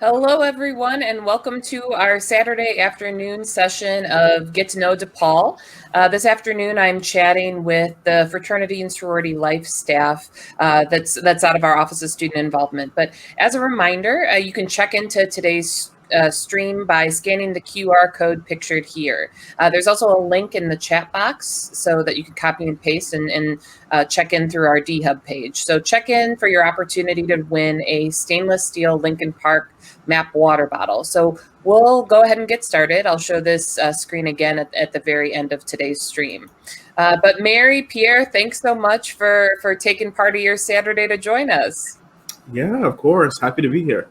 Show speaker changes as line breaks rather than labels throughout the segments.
Hello, everyone, and welcome to our Saturday afternoon session of Get to Know DePaul. This afternoon, I'm chatting with the Fraternity and Sorority Life staff that's out of our Office of Student Involvement. But as a reminder, you can check into today's stream by scanning the QR code pictured here. There's also a link in the chat box so that you can copy and paste and check in through our D-Hub page. So check in for your opportunity to win a stainless steel Lincoln Park map water bottle. So we'll go ahead and get started. I'll show this screen again at the very end of today's stream. But Mary, Pierre, thanks so much for taking part of your Saturday to join us.
Yeah, of course. Happy to be here.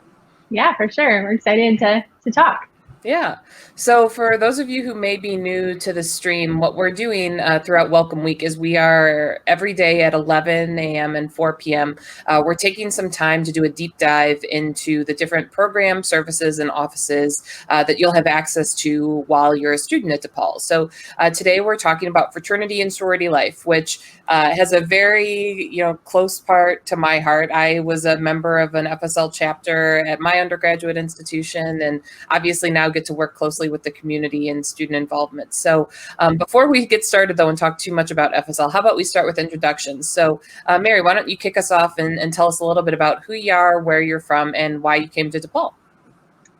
Yeah, for sure. We're excited to talk.
Yeah. So for those of you who may be new to the stream, what we're doing throughout Welcome Week is we are every day at 11 a.m. and 4 p.m. We're taking some time to do a deep dive into the different programs, services, and offices that you'll have access to while you're a student at DePaul. So today we're talking about fraternity and sorority life, which has a very close part to my heart. I was a member of an FSL chapter at my undergraduate institution, and obviously now get to work closely with the community and student involvement. So before we get started, though, and talk too much about FSL, how about we start with introductions? So Mary, why don't you kick us off and tell us a little bit about who you are, where you're from, and why you came to DePaul?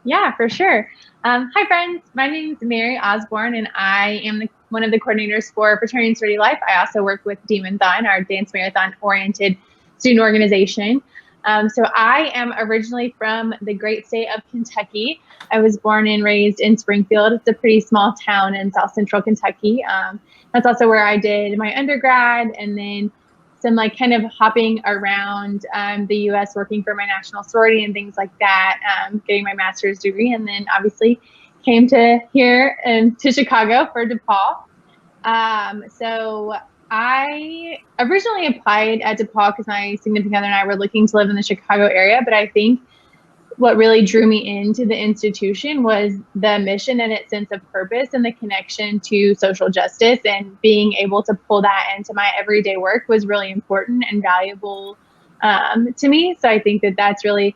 Yeah, for sure. Hi, friends. My name is Mary Osborne, and I am one of the coordinators for Fraternity and Sorority Life. I also work with Demon-Thon, our dance marathon-oriented student organization. So I am originally from the great state of Kentucky. I was born and raised in Springfield. It's a pretty small town in South Central Kentucky. That's also where I did my undergrad, and then some kind of hopping around the U.S. working for my national sorority and things like that, getting my master's degree, and then obviously came to here and to Chicago for DePaul. So I originally applied at DePaul because my significant other and I were looking to live in the Chicago area, but I think what really drew me into the institution was the mission and its sense of purpose and the connection to social justice, and being able to pull that into my everyday work was really important and valuable to me. So I think that that's really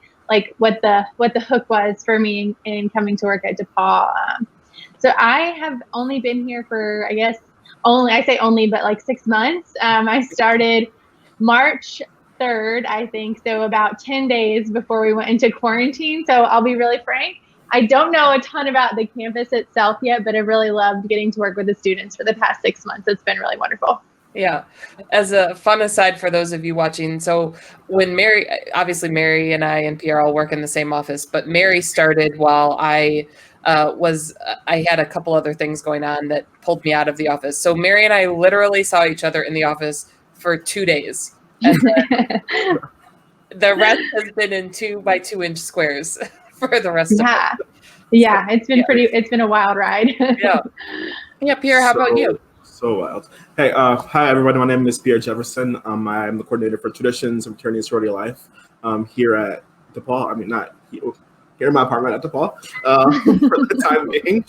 what the hook was for me in coming to work at DePaul. So I have only been here for, I say only, but 6 months. I started March 3rd, I think, so about 10 days before we went into quarantine. So I'll be really frank, I don't know a ton about the campus itself yet, but I really loved getting to work with the students for the past 6 months. It's been really wonderful.
Yeah. As a fun aside for those of you watching, so when Mary and I and Pierre all work in the same office, but Mary started while I had a couple other things going on that pulled me out of the office. So Mary and I literally saw each other in the office for 2 days. And the rest has been in 2 by 2 inch squares for the rest of it.
Yeah, it's been a wild ride.
Yeah, Pierre, how about you?
So wild. Hey, hi everybody. My name is Pierre Jefferson. I'm the coordinator for traditions and fraternity and sorority life here at DePaul. I mean, not here in my apartment at DePaul for the time being.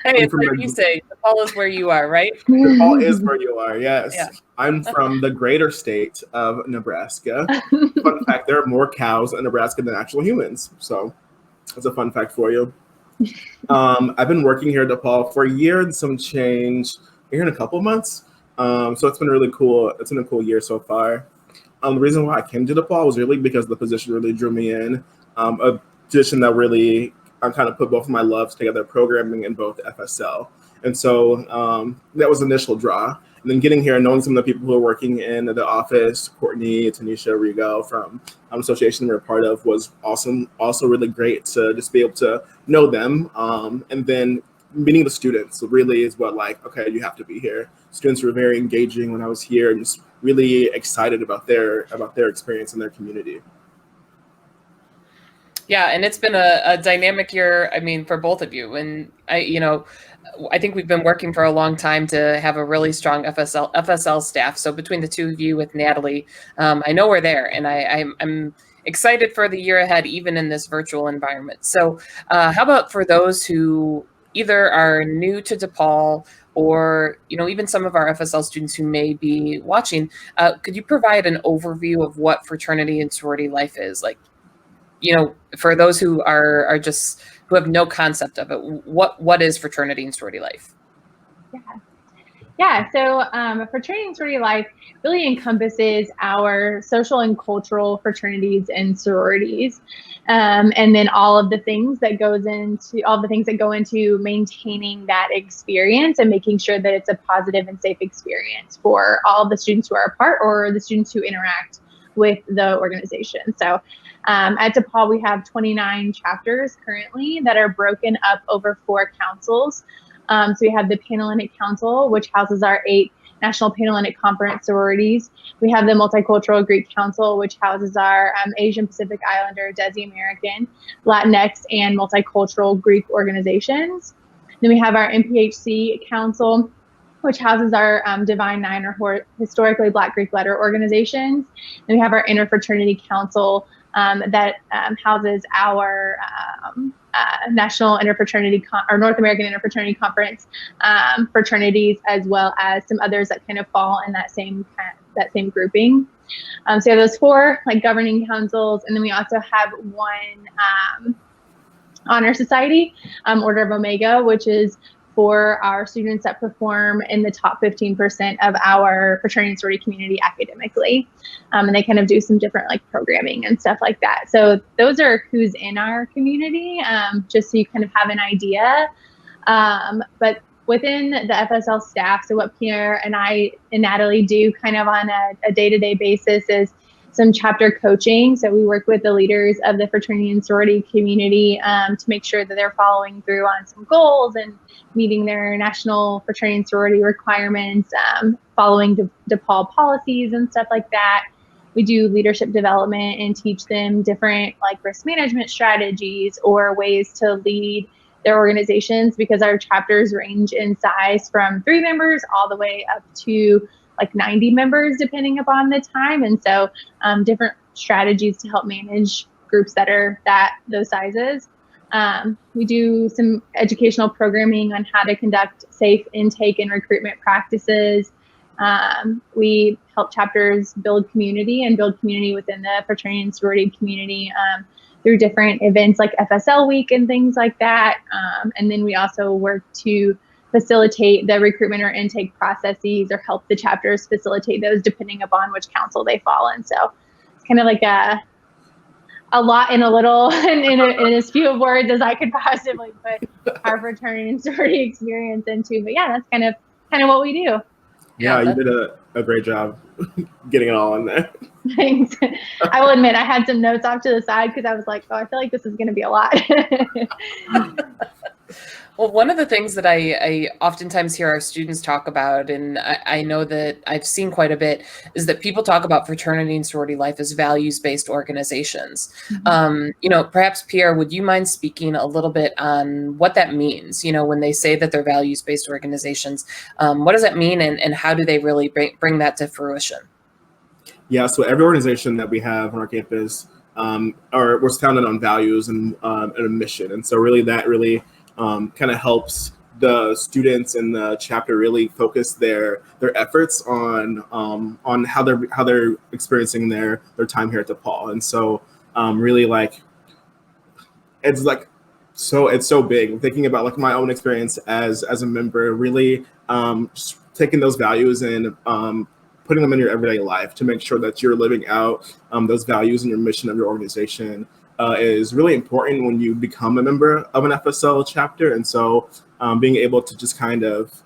Hey, it's like you say, DePaul is where you are, right?
DePaul is where you are, yes.
Yeah.
I'm from the greater state of Nebraska. Fun fact, there are more cows in Nebraska than actual humans. So that's a fun fact for you. I've been working here at DePaul for a year and some change, here in a couple of months. So it's been really cool. It's been a cool year so far. The reason why I came to DePaul was really because the position really drew me in. A position that really kind of put both of my loves together, programming and both FSL. And so that was the initial draw. And then getting here and knowing some of the people who are working in the office, Courtney, Tanisha, Rigo from association we're a part of, was awesome. Also really great to just be able to know them. And then meeting the students really is what okay, you have to be here. Students were very engaging when I was here and just really excited about their experience in their community.
Yeah, and it's been a dynamic year, for both of you. And I think we've been working for a long time to have a really strong FSL staff. So between the two of you with Natalie, I know we're there, and I'm excited for the year ahead, even in this virtual environment. So how about for those who either are new to DePaul or even some of our FSL students who may be watching, could you provide an overview of what fraternity and sorority life is? for those who are just who have no concept of it, what is fraternity and sorority life?
Yeah, so fraternity and sorority life really encompasses our social and cultural fraternities and sororities, and then all the things that go into maintaining that experience and making sure that it's a positive and safe experience for all of the students who are a part or the students who interact with the organization. So at DePaul, we have 29 chapters currently that are broken up over 4 councils. So we have the Panhellenic Council, which houses our 8 National Panhellenic Conference sororities. We have the Multicultural Greek Council, which houses our Asian Pacific Islander, Desi American, Latinx, and multicultural Greek organizations. Then we have our MPHC Council, which houses our Divine Nine or historically Black Greek letter organizations. Then we have our Interfraternity Council that houses our National Interfraternity or North American Interfraternity Conference fraternities, as well as some others that kind of fall in that same grouping. So we have those 4 governing councils, and then we also have one honor society, Order of Omega, which is for our students that perform in the top 15% of our fraternity and sorority community academically. And they kind of do some different programming and stuff like that. So those are who's in our community, just so you kind of have an idea. But within the FSL staff, so what Pierre and I and Natalie do kind of on a day-to-day basis is some chapter coaching. So we work with the leaders of the fraternity and sorority community to make sure that they're following through on some goals and meeting their national fraternity and sorority requirements, following DePaul policies and stuff like that. We do leadership development and teach them different risk management strategies or ways to lead their organizations, because our chapters range in size from 3 members all the way up to 90 members, depending upon the time. And so different strategies to help manage groups that are those sizes. We do some educational programming on how to conduct safe intake and recruitment practices. We help chapters build community within the fraternity and sorority community through different events like FSL Week and things like that. And then we also work to facilitate the recruitment or intake processes, or help the chapters facilitate those depending upon which council they fall in. So it's kind of a lot in a little, in as few words as I could possibly put our fraternity and sorority experience into. But yeah, that's kind of what we do.
Yeah, you did a great job getting it all in there.
Thanks. I will admit I had some notes off to the side because I was like, oh, I feel like this is going to be a lot.
Well, one of the things that I oftentimes hear our students talk about, and I know that I've seen quite a bit, is that people talk about fraternity and sorority life as values-based organizations. Mm-hmm. Perhaps Pierre, would you mind speaking a little bit on what that means? When they say that they're values-based organizations, what does that mean, and how do they really bring that to fruition?
Yeah, so every organization that we have on our campus was founded on values and a mission, and so really that kind of helps the students in the chapter really focus their efforts on how they're experiencing their time here at DePaul. And so really it's so big. Thinking about my own experience as a member, really just taking those values and putting them in your everyday life to make sure that you're living out those values and your mission of your organization is really important when you become a member of an FSL chapter. And so being able to just kind of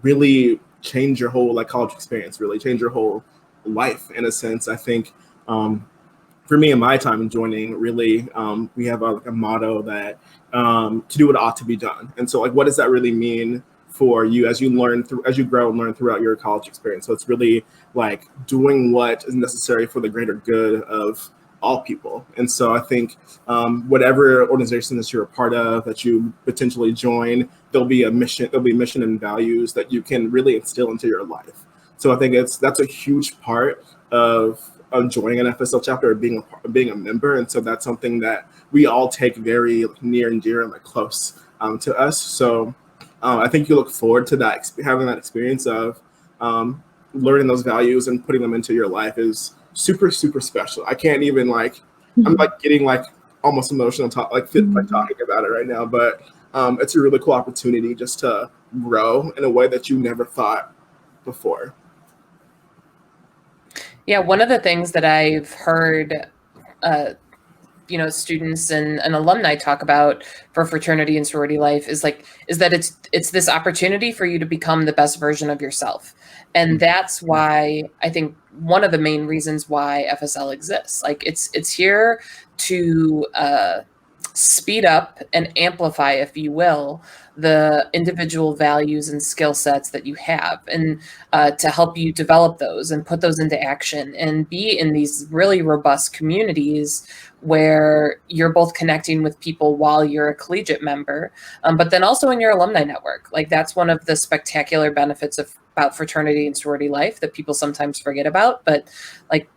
really change your whole college experience, really change your whole life in a sense. I think for me in my time joining, really we have a motto that to do what ought to be done. And so what does that really mean for you as you grow and learn throughout your college experience? So it's really doing what is necessary for the greater good of all people. And so I think whatever organization that you're a part of, that you potentially join, there'll be mission and values that you can really instill into your life. So I think that's a huge part of joining an FSL chapter, or being a member. And so that's something that we all take very near and dear and close to us. So I think you look forward to having that experience of learning those values and putting them into your life is super, super special. I can't even I'm like getting like almost emotional, like talking about it right now. But it's a really cool opportunity just to grow in a way that you never thought before.
Yeah, one of the things that I've heard, students and alumni talk about for fraternity and sorority life is that it's this opportunity for you to become the best version of yourself. And that's why I think one of the main reasons why FSL exists. Like it's here to speed up and amplify, if you will, the individual values and skill sets that you have, and to help you develop those and put those into action and be in these really robust communities where you're both connecting with people while you're a collegiate member, but then also in your alumni network. Like that's one of the spectacular benefits about fraternity and sorority life that people sometimes forget about. But like,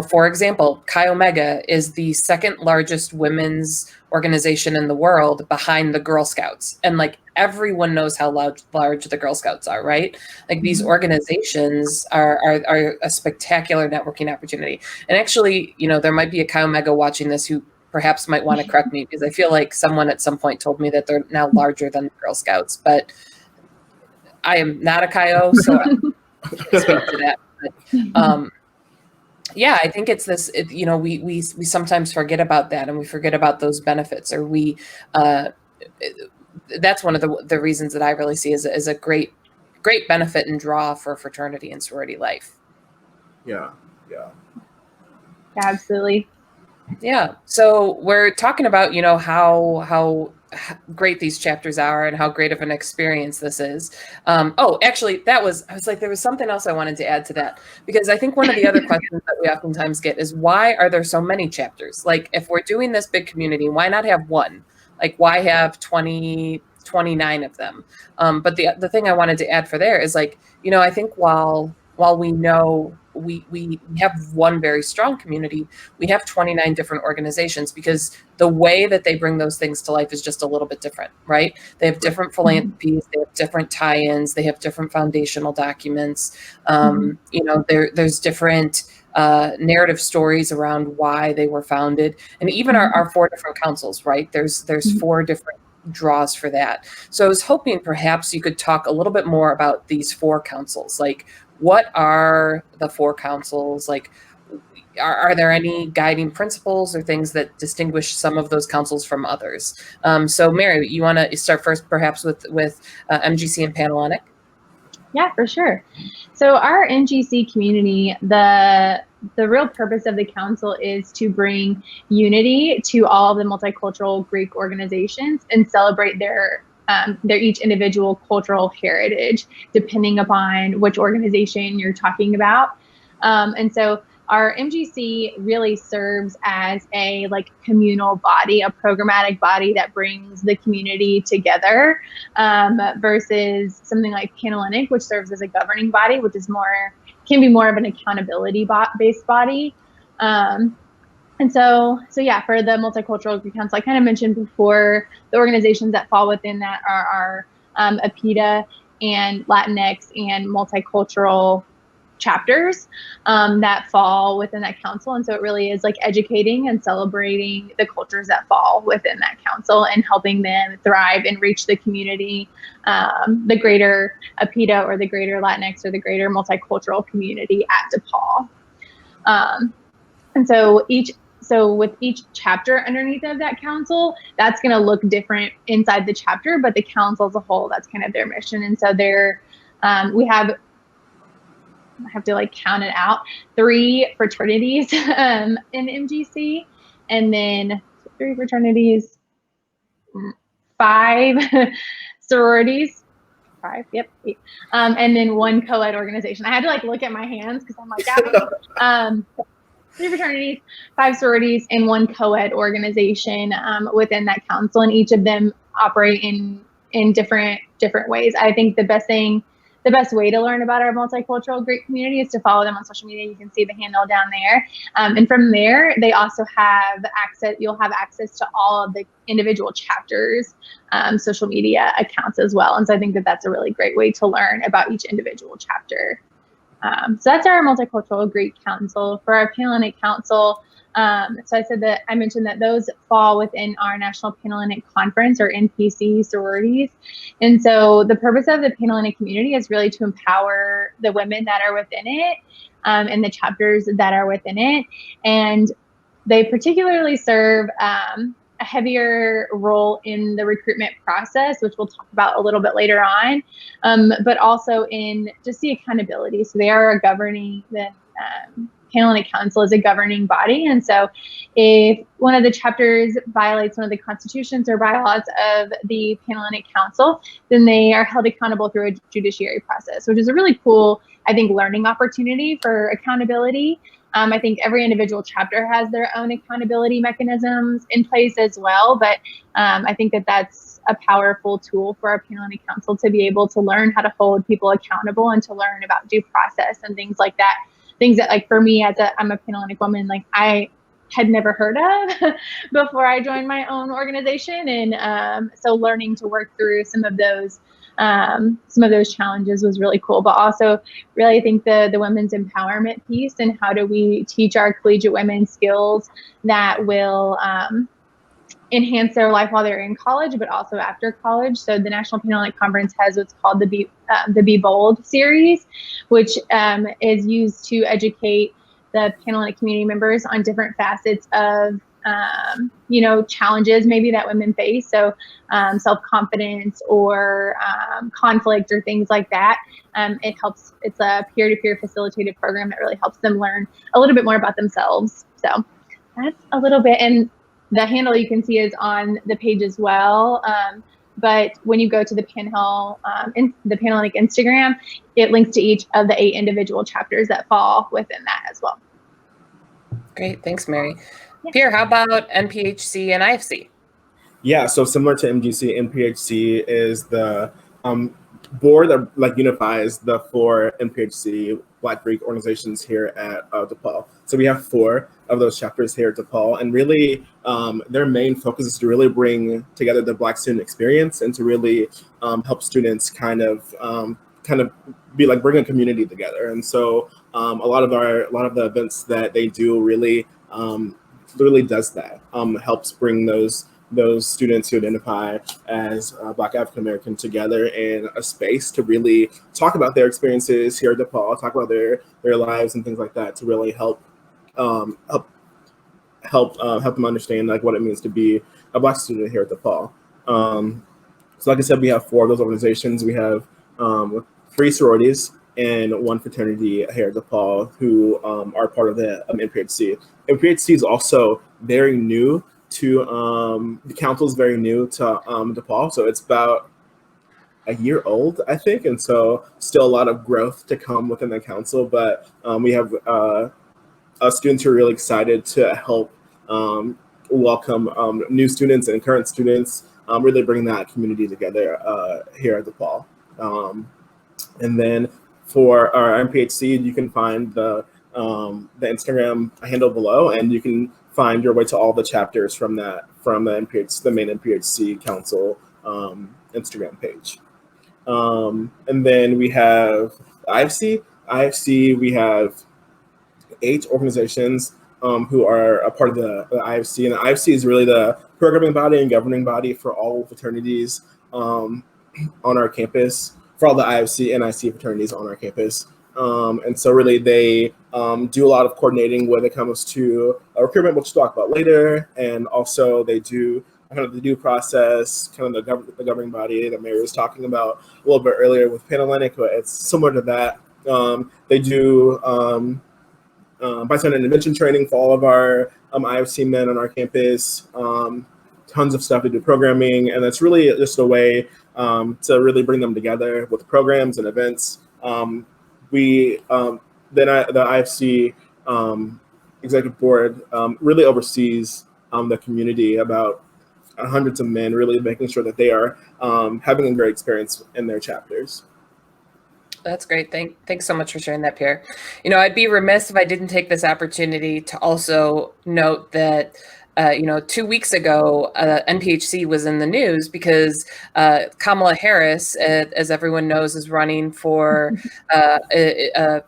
for example, Chi Omega is the second largest women's organization in the world behind the Girl Scouts. And like everyone knows how large the Girl Scouts are, right? Like these organizations are a spectacular networking opportunity. And actually, there might be a Chi Omega watching this who perhaps might want to correct me, because I feel like someone at some point told me that they're now larger than the Girl Scouts, but I am not a Chi O, so I can't speak to that. But, yeah, I think it's this, we sometimes forget about that, and we forget about those benefits, or that's one of the reasons that I really see as a great benefit and draw for fraternity and sorority life.
Yeah.
Absolutely.
Yeah. So we're talking about, how great these chapters are and how great of an experience this is. Actually, I was like, there was something else I wanted to add to that, because I think one of the other questions that we oftentimes get is, why are there so many chapters? Like, if we're doing this big community, why not have one? Like, why have 29 of them? But the thing I wanted to add for there is, like, I think while we know we have one very strong community, we have 29 different organizations, because the way that they bring those things to life is just a little bit different, right? They have different philanthropies, they have different tie-ins, they have different foundational documents. There's different narrative stories around why they were founded, and even our 4 different councils, right? There's 4 different draws for that. So I was hoping perhaps you could talk a little bit more about these 4 councils. Like, what are the 4 councils? Like, are there any guiding principles or things that distinguish some of those councils from others? So Mary, you want to start first perhaps with MGC and Panhellenic?
Yeah, for sure. So our MGC community, the real purpose of the council is to bring unity to all of the multicultural Greek organizations and celebrate their each individual cultural heritage, depending upon which organization you're talking about. And so our MGC really serves as a communal body, a programmatic body that brings the community together, versus something like Panhellenic, which serves as a governing body, which is can be more of an accountability based body. And so yeah, for the Multicultural Greek Council, I kind of mentioned before, the organizations that fall within that are APITA and Latinx and multicultural chapters that fall within that council. And so it really is educating and celebrating the cultures that fall within that council and helping them thrive and reach the community, the greater APITA or the greater Latinx or the greater multicultural community at DePaul. And so with each chapter underneath of that council, that's going to look different inside the chapter, but the council as a whole, that's kind of their mission. And so we have, I have to count it out, 3 fraternities in MGC, and then 3 fraternities, 5 sororities, 5, yep, 8, and then 1 co-ed organization. I had to look at my hands because I'm like, 3 fraternities, 5 sororities, and 1 co-ed organization within that council, and each of them operate in different ways. I think the best way to learn about our multicultural Greek community is to follow them on social media. You can see the handle down there. And from there, they also have access, you'll have access to all of the individual chapters, social media accounts as well. And so I think that that's a really great way to learn about each individual chapter. So that's our Multicultural Greek Council. For our Panhellenic Council, So I mentioned that those fall within our National Panhellenic Conference, or NPC sororities. And so the purpose of the Panhellenic community is really to empower the women that are within it, and the chapters that are within it. And they particularly serve a heavier role in the recruitment process, which we'll talk about a little bit later on, but also in just the accountability. So they are the Panhellenic Council is a governing body. And so if one of the chapters violates one of the constitutions or bylaws of the Panhellenic Council, then they are held accountable through a judiciary process, which is a really cool, I think, learning opportunity for accountability. I think every individual chapter has their own accountability mechanisms in place as well, but I think that that's a powerful tool for our Panhellenic Council to be able to learn how to hold people accountable and to learn about due process and things like that. Things that, like, for me, I'm a Panhellenic woman, like, I had never heard of before I joined my own organization. And so learning to work through some of those challenges was really cool. But also, really, I think the women's empowerment piece, and how do we teach our collegiate women skills that will enhance their life while they're in college, but also after college. So the National Panhellenic Conference has what's called the Be Bold series, which is used to educate the Panhellenic community members on different facets of challenges maybe that women face. So self-confidence or conflict or things like that. It's a peer-to-peer facilitated program that really helps them learn a little bit more about themselves. So that's a little bit. And the handle you can see is on the page as well. But when you go to the the Panhellenic Instagram, it links to each of the 8 individual chapters that fall within that as well.
Great, thanks, Mary. Yeah. Pierre, how about NPHC and IFC?
Yeah, so similar to MGC, NPHC is the board that unifies the 4 NPHC Black Greek organizations here at DePaul. So we have 4 of those chapters here at DePaul, and really their main focus is to really bring together the Black student experience and to really help students kind of be like bring a community together. And so a lot of the events that they do really does that, helps bring those students who identify as Black African American together in a space to really talk about their experiences here at DePaul, talk about their lives and things like that, to really help them understand like what it means to be a Black student here at DePaul. So like I said, we have 4 of those organizations. We have 3 sororities and 1 fraternity here at DePaul who are part of the NPHC. NPHC is also very new to the council is very new to DePaul, so it's about a year old, I think, and so still a lot of growth to come within the council. But we have students who are really excited to help welcome new students and current students, really bring that community together here at DePaul. And then for our NPHC, you can find the Instagram handle below, and you can find your way to all the chapters from the main NPHC Council Instagram page. And then we have IFC. IFC, we have 8 organizations who are a part of the IFC, and the IFC is really the programming body and governing body for all fraternities on our campus, for all the IFC and IC fraternities on our campus. And so really they do a lot of coordinating when it comes to recruitment, which we'll talk about later. And also they do kind of the due process, kind of the governing body that Mary was talking about a little bit earlier with Panhellenic, but it's similar to that. They do bystander intervention training for all of our IFC men on our campus. Tons of stuff. They do programming, and it's really just a way to really bring them together with programs and events. The IFC executive board really oversees the community, about hundreds of men, really making sure that they are having a great experience in their chapters.
That's great. Thanks so much for sharing that, Pierre. I'd be remiss if I didn't take this opportunity to also note that 2 weeks ago, NPHC was in the news because Kamala Harris, as everyone knows, is running for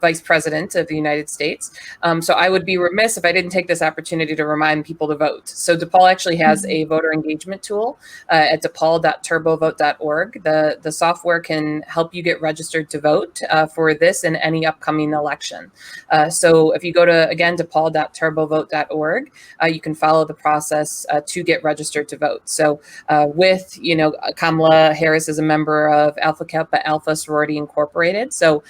vice president of the United States. So I would be remiss if I didn't take this opportunity to remind people to vote. So DePaul actually has a voter engagement tool at depaul.turbovote.org. The software can help you get registered to vote for this and any upcoming election. So if you go to, again, depaul.turbovote.org, you can follow the process to get registered to vote. So with, Kamala Harris is a member of Alpha Kappa Alpha Sorority Incorporated. So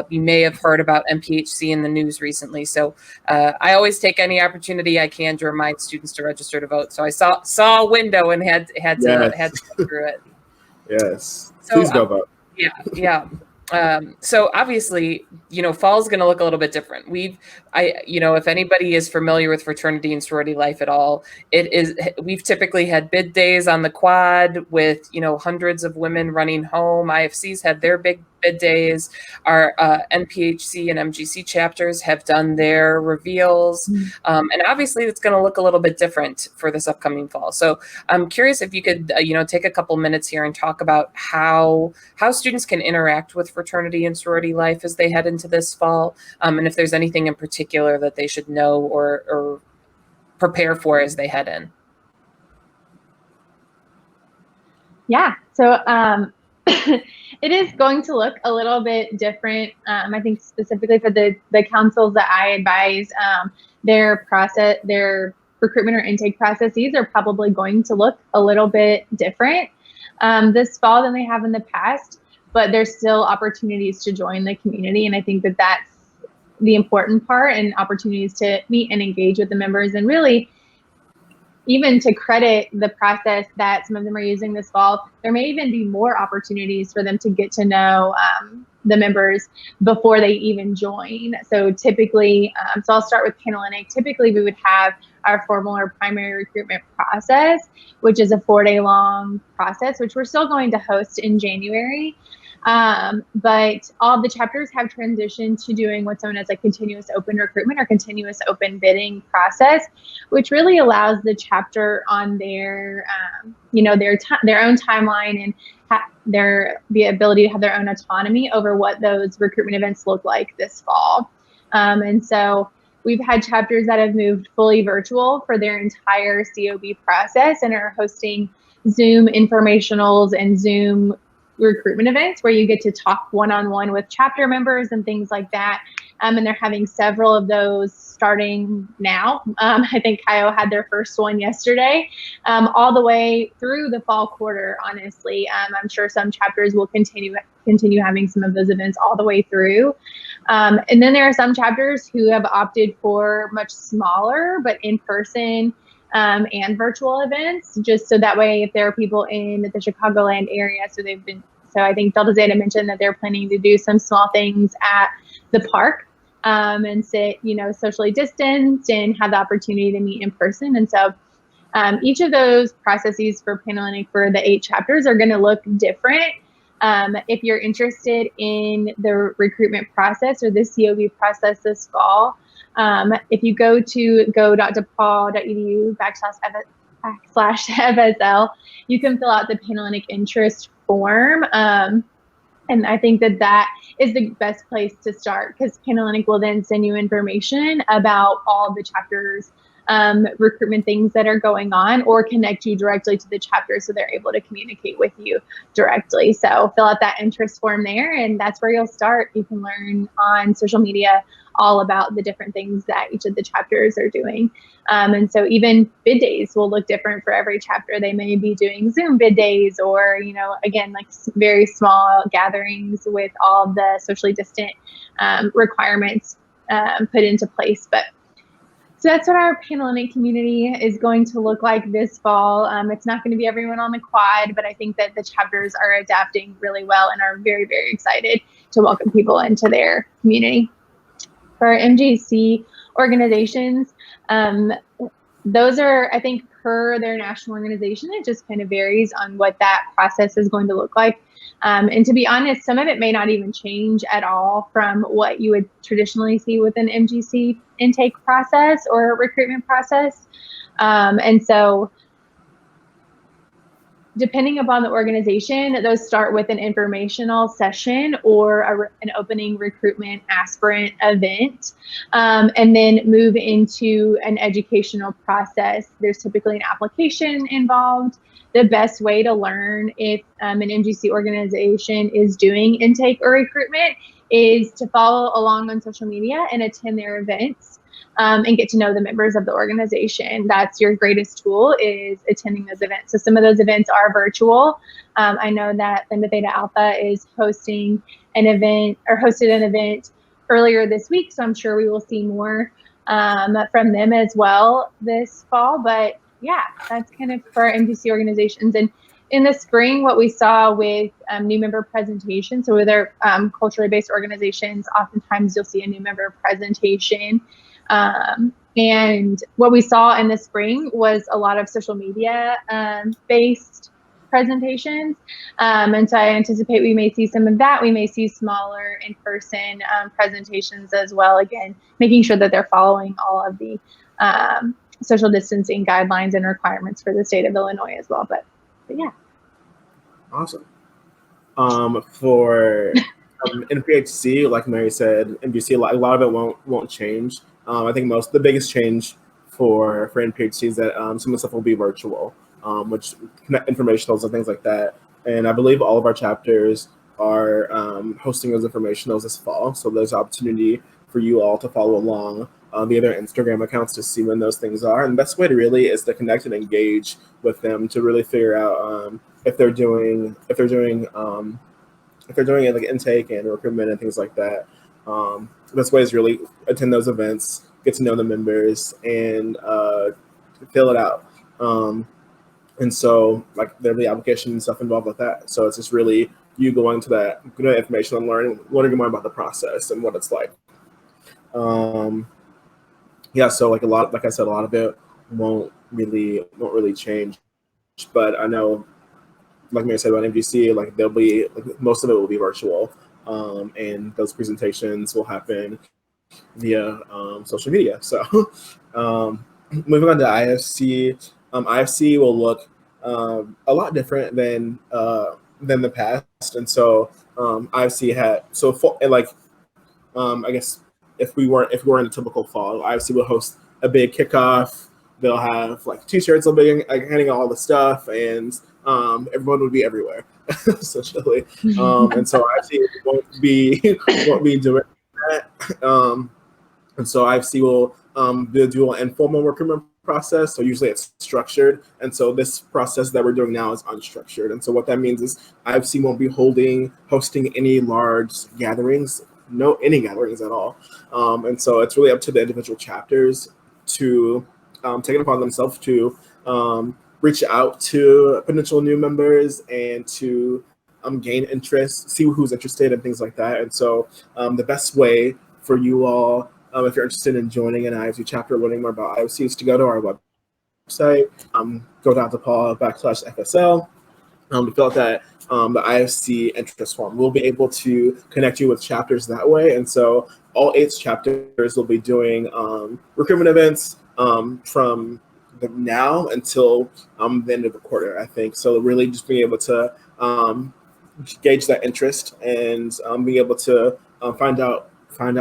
you may have heard about NPHC in the news recently. So I always take any opportunity I can to remind students to register to vote. So I saw a window and had to go through it.
Yes.
So,
please go vote.
Yeah. So obviously, fall is going to look a little bit different. If anybody is familiar with fraternity and sorority life at all, we've typically had bid days on the quad with, hundreds of women running home. IFCs had their big bid days. Our NPHC and MGC chapters have done their reveals. And obviously it's going to look a little bit different for this upcoming fall. So I'm curious if you could, take a couple minutes here and talk about how students can interact with fraternity and sorority life as they head into this fall, and if there's anything in particular that they should know or prepare for as they head in.
Yeah, so it is going to look a little bit different. I think specifically for the councils that I advise, their recruitment or intake processes are probably going to look a little bit different this fall than they have in the past, but there's still opportunities to join the community. And I think that that's the important part, and opportunities to meet and engage with the members, and really even to credit the process that some of them are using this fall. There may even be more opportunities for them to get to know the members before they even join. So typically, so I'll start with Panhellenic. Typically, we would have our formal or primary recruitment process, which is a 4-day long process, which we're still going to host in January. But all the chapters have transitioned to doing what's known as a continuous open recruitment or continuous open bidding process, which really allows the chapter on their, their own timeline and the ability to have their own autonomy over what those recruitment events look like this fall. And so we've had chapters that have moved fully virtual for their entire COB process and are hosting Zoom informationals and Zoom recruitment events where you get to talk one-on-one with chapter members and things like that. And they're having several of those starting now. I think Kyo had their first one yesterday, all the way through the fall quarter, honestly. I'm sure some chapters will continue having some of those events all the way through. And then there are some chapters who have opted for much smaller but in-person and virtual events, just so that way if there are people in the Chicagoland area, so I think Delta Zeta mentioned that they're planning to do some small things at the park and sit, socially distanced and have the opportunity to meet in person. And so each of those processes for Panhellenic for the 8 chapters are going to look different. If you're interested in the recruitment process or the COB process this fall, if you go to go.depaul.edu/FSL, you can fill out the Panhellenic interest form. And I think that is the best place to start, because Panhellenic will then send you information about all the chapters, recruitment things that are going on, or connect you directly to the chapter so they're able to communicate with you directly. So fill out that interest form there, and that's where you'll start. You can learn on social media all about the different things that each of the chapters are doing. And so even bid days will look different for every chapter. They may be doing Zoom bid days, or, again, like very small gatherings with all the socially distant requirements put into place. So that's what our Panhellenic community is going to look like this fall. It's not going to be everyone on the quad, but I think that the chapters are adapting really well and are very, very excited to welcome people into their community. For MGC organizations, those are, I think, per their national organization, it just kind of varies on what that process is going to look like. And to be honest, some of it may not even change at all from what you would traditionally see with an MGC intake process or recruitment process. And so depending upon the organization, those start with an informational session or an opening recruitment aspirant event, and then move into an educational process. There's typically an application involved. The best way to learn if an MGC organization is doing intake or recruitment is to follow along on social media and attend their events. And get to know the members of the organization. That's your greatest tool, is attending those events. So some of those events are virtual. I know that Lambda Theta Alpha is hosting an event, or hosted an event earlier this week. So I'm sure we will see more from them as well this fall. But yeah, that's kind of for our MGC organizations. And in the spring, what we saw with new member presentations, so with our culturally based organizations, oftentimes you'll see a new member presentation. And what we saw in the spring was a lot of social media based presentations. And so I anticipate we may see some of that. We may see smaller in-person presentations as well. Again, making sure that they're following all of the social distancing guidelines and requirements for the state of Illinois as well. But yeah.
Awesome. For NPHC, like Mary said, MGC, a lot of it won't change. I think the biggest change for NPHC is that some of the stuff will be virtual, which informationals and things like that. And I believe all of our chapters are hosting those informationals this fall. So there's opportunity for you all to follow along the other Instagram accounts to see when those things are. And the best way to really is to connect and engage with them to really figure out if they're doing like intake and recruitment and things like that. The best way is really attend those events, get to know the members, and fill it out. And so, like, there'll be application and stuff involved with that. So it's just really you going to that information and learning more about the process and what it's like. Yeah, so like I said, a lot of it won't really change. But I know, like Mary said about MGC, like there'll be most of it will be virtual, and those presentations will happen via social media. So moving on to IFC, IFC will look a lot different than the past, and so IFC had I guess if we weren't in a typical fall, IFC will host a big kickoff. They'll have like T-shirts, they'll be handing out all the stuff, and everyone would be everywhere, essentially. And so IFC won't be doing that. And so IFC will do an informal recruitment process. So usually it's structured. And so this process that we're doing now is unstructured. And so what that means is IFC won't be hosting any large gatherings, any gatherings at all. And so it's really up to the individual chapters to take it upon themselves to reach out to potential new members and to gain interest, see who's interested and things like that. And so the best way for you all, if you're interested in joining an IFC chapter, learning more about IFC, is to go to our website, go down to Paul/FSL, to fill out that the IFC interest form. We'll be able to connect you with chapters that way. And so all 8 chapters will be doing recruitment events from now until the end of the quarter, I think. So really just being able to gauge that interest and being able to find out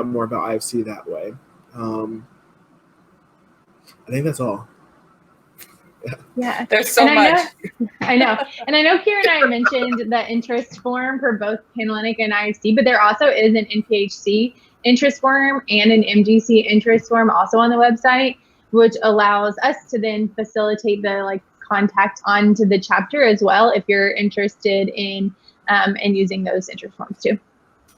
more about IFC that way. I think that's all.
Yeah,
there's so much.
I know. And I know Kira and I mentioned the interest form for both Panhellenic and IFC, but there also is an NPHC interest form and an MGC interest form also on the website, which allows us to then facilitate the contact onto the chapter as well if you're interested in using those interest forms too.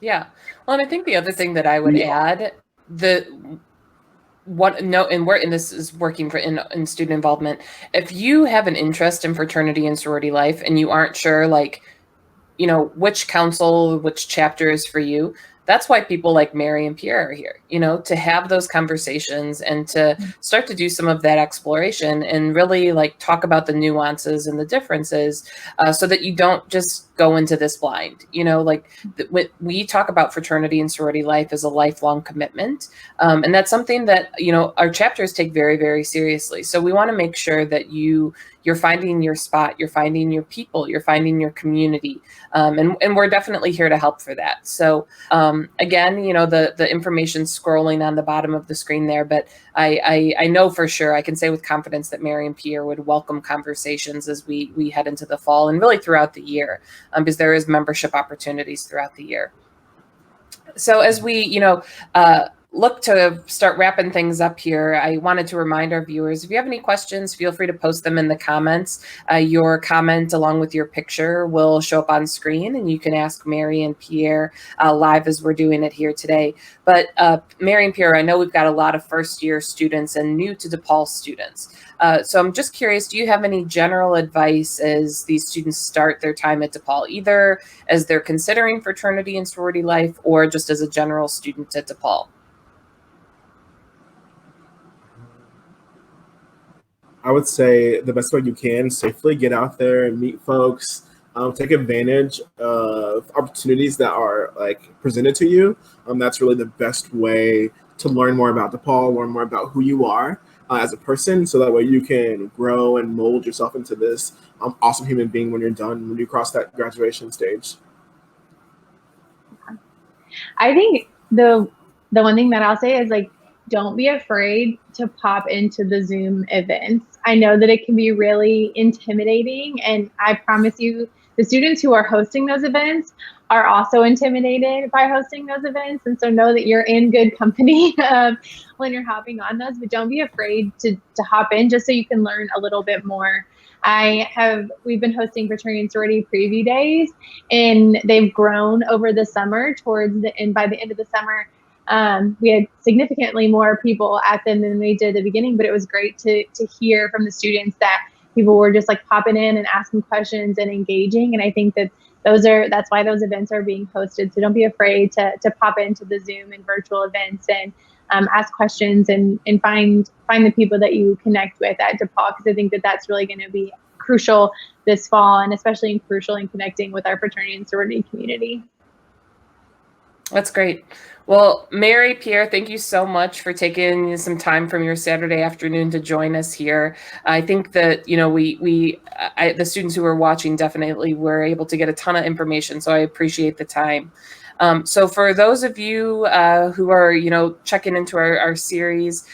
Yeah. Well, and I think the other thing that I would add, and this is working for in student involvement. If you have an interest in fraternity and sorority life and you aren't sure, which council, which chapter is for you, that's why people like Mary and Pierre are here, to have those conversations and to start to do some of that exploration and really like talk about the nuances and the differences, so that you don't just go into this blind. We talk about fraternity and sorority life as a lifelong commitment. And that's something that, our chapters take very, very seriously. So we want to make sure that you're finding your spot, you're finding your people, you're finding your community. And we're definitely here to help for that. So again, the information's scrolling on the bottom of the screen there, but I know for sure, I can say with confidence that Mary and Pierre would welcome conversations as we head into the fall and really throughout the year, because there is membership opportunities throughout the year. So as we, look to start wrapping things up here, I wanted to remind our viewers, if you have any questions, feel free to post them in the comments. Your comment along with your picture will show up on screen, and you can ask Mary and Pierre live as we're doing it here today. But Mary and Pierre, I know we've got a lot of first-year students and new to DePaul students. So I'm just curious, do you have any general advice as these students start their time at DePaul, either as they're considering fraternity and sorority life or just as a general student at DePaul?
I would say the best way you can safely get out there and meet folks, take advantage of opportunities that are like presented to you. That's really the best way to learn more about DePaul, learn more about who you are as a person, so that way you can grow and mold yourself into this awesome human being when you're done, when you cross that graduation stage.
I think the one thing that I'll say is like, don't be afraid to pop into the Zoom events. I know that it can be really intimidating, and I promise you, the students who are hosting those events are also intimidated by hosting those events. And so know that you're in good company when you're hopping on those, but don't be afraid to hop in just so you can learn a little bit more. We've been hosting fraternity and sorority preview days, and they've grown over the summer and by the end of the summer, we had significantly more people at them than we did at the beginning, but it was great to hear from the students that people were just like popping in and asking questions and engaging. And I think that that's why those events are being hosted. So don't be afraid to pop into the Zoom and virtual events and ask questions and find the people that you connect with at DePaul, because I think that that's really going to be crucial this fall, and especially crucial in connecting with our fraternity and sorority community.
That's great. Well, Mary, Pierre, thank you so much for taking some time from your Saturday afternoon to join us here. I think that, the students who are watching definitely were able to get a ton of information, so I appreciate the time. So for those of you who are, checking into our series,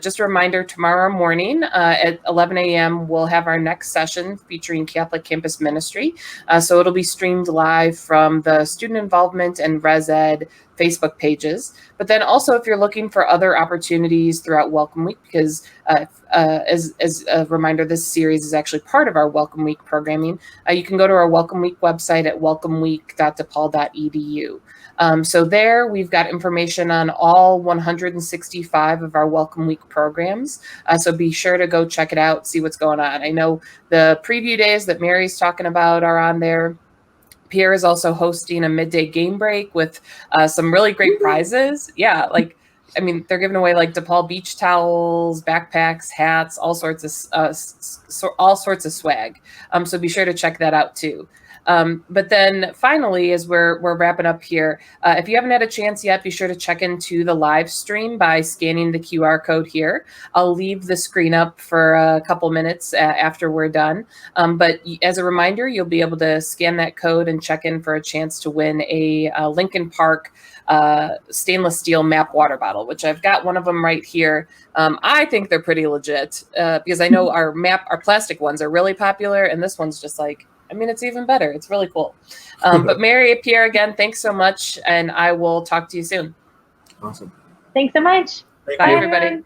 just a reminder, tomorrow morning at 11 a.m., we'll have our next session featuring Catholic Campus Ministry. So it'll be streamed live from the Student Involvement and Res Ed Facebook pages. But then also, if you're looking for other opportunities throughout Welcome Week, because as a reminder, this series is actually part of our Welcome Week programming, you can go to our Welcome Week website at welcomeweek.depaul.edu. So there we've got information on all 165 of our Welcome Week programs. So be sure to go check it out, see what's going on. I know the preview days that Mary's talking about are on there. Pierre is also hosting a midday game break with some really great prizes. Yeah, they're giving away like DePaul beach towels, backpacks, hats, all sorts of swag. So be sure to check that out too. But then finally, as we're wrapping up here, if you haven't had a chance yet, be sure to check into the live stream by scanning the QR code here. I'll leave the screen up for a couple minutes after we're done. But as a reminder, you'll be able to scan that code and check in for a chance to win a Lincoln Park stainless steel map water bottle, which I've got one of them right here. I think they're pretty legit because I know our plastic ones are really popular, and this one's just like, it's even better. It's really cool. But Mary, Pierre, again, thanks so much, and I will talk to you soon.
Awesome.
Thanks so much.
Thank
Bye,
you.
everybody.